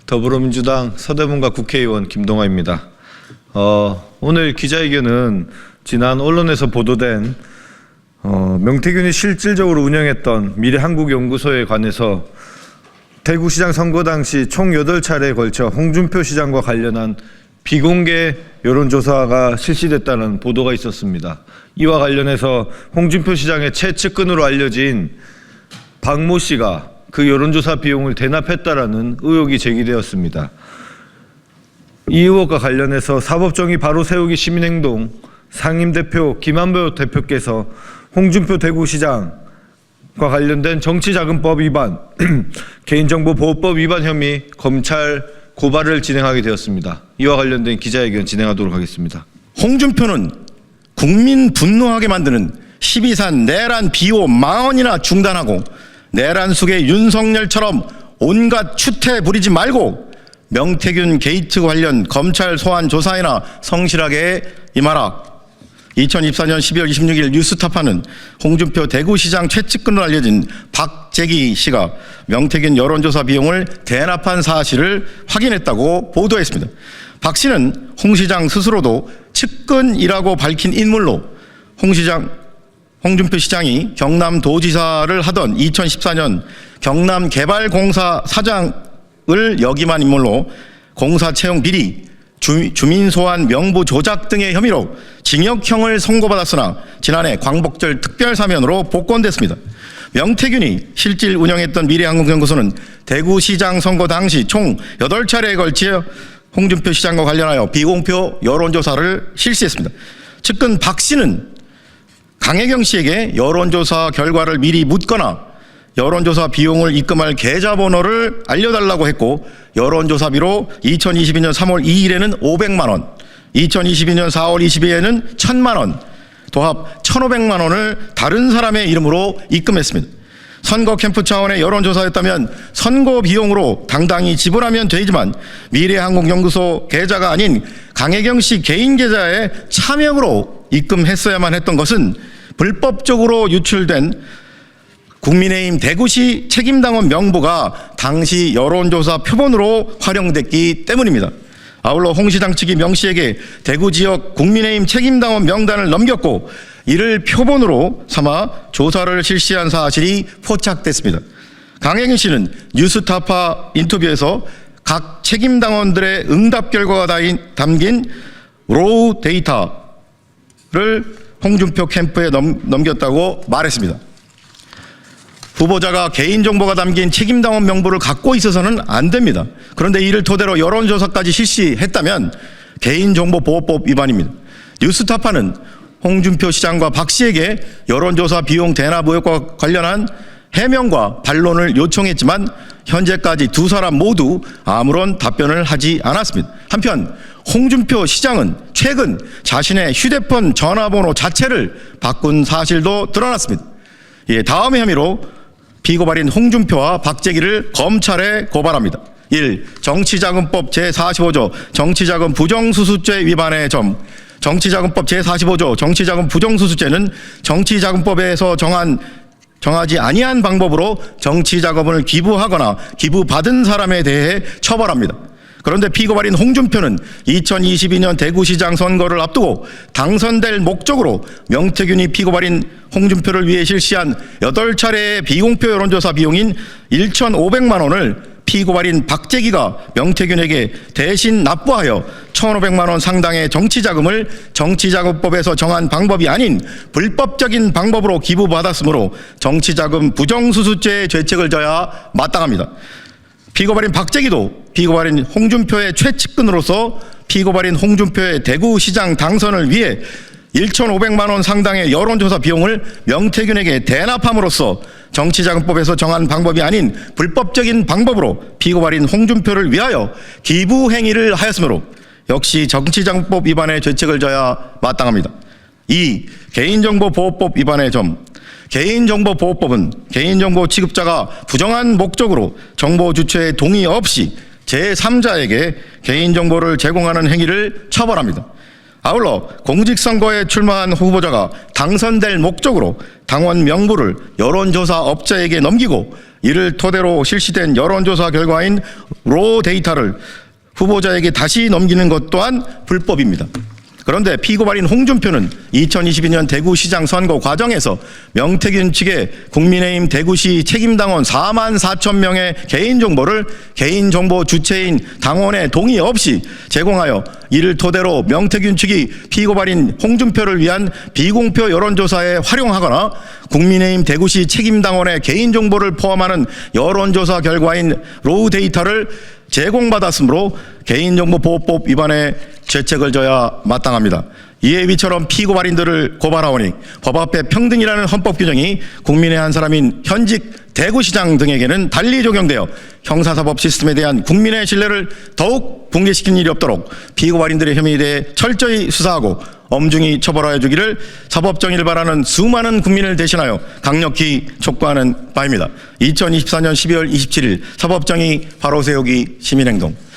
더불어민주당 서대문갑 국회의원 김동아입니다. 오늘 기자회견은 지난 언론에서 보도된 명태균이 실질적으로 운영했던 미래한국연구소에 관해서 대구시장 선거 당시 총 8차례에 걸쳐 홍준표 시장과 관련한 비공개 여론조사가 실시됐다는 보도가 있었습니다. 이와 관련해서 홍준표 시장의 최측근으로 알려진 박모 씨가 그 여론조사 비용을 대납했다라는 의혹이 제기되었습니다. 이 의혹과 관련해서 사법정의 바로 세우기 시민행동 상임대표 김한표 대표께서 홍준표 대구시장과 관련된 정치자금법 위반, 개인정보보호법 위반 혐의 검찰 고발을 진행하게 되었습니다. 이와 관련된 기자회견 진행하도록 하겠습니다. 홍준표는 국민 분노하게 만드는 12산 내란 비호 망언이나 중단하고 내란 속의 윤석열처럼 온갖 추태 부리지 말고 명태균 게이트 관련 검찰 소환 조사에나 성실하게 임하라. 2024년 12월 26일 뉴스타파는 홍준표 대구시장 최측근으로 알려진 박재기 씨가 명태균 여론조사 비용을 대납한 사실을 확인했다고 보도했습니다. 박 씨는 홍 시장 스스로도 측근이라고 밝힌 인물로 홍준표 시장이 경남도지사를 하던 2014년 경남개발공사 사장을 역임한 인물로 공사 채용 비리, 주민소환 명부 조작 등의 혐의로 징역형을 선고받았으나 지난해 광복절 특별사면으로 복권됐습니다. 명태균이 실질 운영했던 미래한국연구소는 대구시장 선거 당시 총 8차례에 걸쳐 홍준표 시장과 관련하여 비공표 여론조사를 실시했습니다. 측근 박 씨는 강혜경 씨에게 여론조사 결과를 미리 묻거나 여론조사 비용을 입금할 계좌번호를 알려달라고 했고 여론조사비로 2022년 3월 2일에는 500만 원, 2022년 4월 22일에는 1000만 원, 도합 1500만 원을 다른 사람의 이름으로 입금했습니다. 선거 캠프 차원의 여론조사였다면 선거 비용으로 당당히 지불하면 되지만 미래한국연구소 계좌가 아닌 강혜경 씨 개인 계좌에 차명으로 입금했어야만 했던 것은 불법적으로 유출된 국민의힘 대구시 책임당원 명부가 당시 여론조사 표본으로 활용됐기 때문입니다. 아울러 홍 시장 측이 명 씨에게 대구 지역 국민의힘 책임당원 명단을 넘겼고 이를 표본으로 삼아 조사를 실시한 사실이 포착됐습니다. 강혜경 씨는 뉴스타파 인터뷰에서 각 책임당원들의 응답 결과가 담긴 로우 데이터를 홍준표 캠프에 넘겼다고 말했습니다. 후보자가 개인정보가 담긴 책임당원 명부를 갖고 있어서는 안 됩니다. 그런데 이를 토대로 여론조사까지 실시했다면 개인정보보호법 위반입니다. 뉴스타파는 홍준표 시장과 박 씨에게 여론조사 비용 대납 의혹과 관련한 해명과 반론을 요청했지만 현재까지 두 사람 모두 아무런 답변을 하지 않았습니다. 한편 홍준표 시장은 최근 자신의 휴대폰 전화번호 자체를 바꾼 사실도 드러났습니다. 다음의 혐의로 피고발인 홍준표와 박재기를 검찰에 고발합니다. 1. 정치자금법 제45조 정치자금 부정수수죄 위반의 점. 정치자금법 제45조 정치자금 부정수수죄는 정치자금법에서 정하지 아니한 방법으로 정치자금을 기부하거나 기부받은 사람에 대해 처벌합니다. 그런데 피고발인 홍준표는 2022년 대구시장 선거를 앞두고 당선될 목적으로 명태균이 피고발인 홍준표를 위해 실시한 8차례의 비공표 여론조사 비용인 1,500만 원을 피고발인 박재기가 명태균에게 대신 납부하여 1,500만 원 상당의 정치자금을 정치자금법에서 정한 방법이 아닌 불법적인 방법으로 기부받았으므로 정치자금 부정수수죄의 죄책을 져야 마땅합니다. 피고발인 박재기도 피고발인 홍준표의 최측근으로서 피고발인 홍준표의 대구시장 당선을 위해 1,500만 원 상당의 여론조사 비용을 명태균에게 대납함으로써 정치자금법에서 정한 방법이 아닌 불법적인 방법으로 피고발인 홍준표를 위하여 기부행위를 하였으므로 역시 정치자금법 위반의 죄책을 져야 마땅합니다. 2. 개인정보보호법 위반의 점. 개인정보보호법은 개인정보 취급자가 부정한 목적으로 정보 주체의 동의 없이 제3자에게 개인정보를 제공하는 행위를 처벌합니다. 아울러 공직선거에 출마한 후보자가 당선될 목적으로 당원 명부를 여론조사 업자에게 넘기고 이를 토대로 실시된 여론조사 결과인 로 데이터를 후보자에게 다시 넘기는 것 또한 불법입니다. 그런데 피고발인 홍준표는 2022년 대구시장 선거 과정에서 명태균 측의 국민의힘 대구시 책임당원 4만 4천 명의 개인정보를 개인정보 주체인 당원의 동의 없이 제공하여 이를 토대로 명태균 측이 피고발인 홍준표를 위한 비공표 여론조사에 활용하거나 국민의힘 대구시 책임당원의 개인정보를 포함하는 여론조사 결과인 로우 데이터를 제공받았으므로 개인정보보호법 위반에 죄책을 져야 마땅합니다. 이에 위처럼 피고발인들을 고발하오니 법 앞에 평등이라는 헌법 규정이 국민의 한 사람인 현직 대구시장 등에게는 달리 적용되어 형사사법 시스템에 대한 국민의 신뢰를 더욱 붕괴시키는 일이 없도록 피고발인들의 혐의에 대해 철저히 수사하고 엄중히 처벌하여 주기를 사법정의를 바라는 수많은 국민을 대신하여 강력히 촉구하는 바입니다. 2024년 12월 27일 사법정의 바로 세우기 시민행동.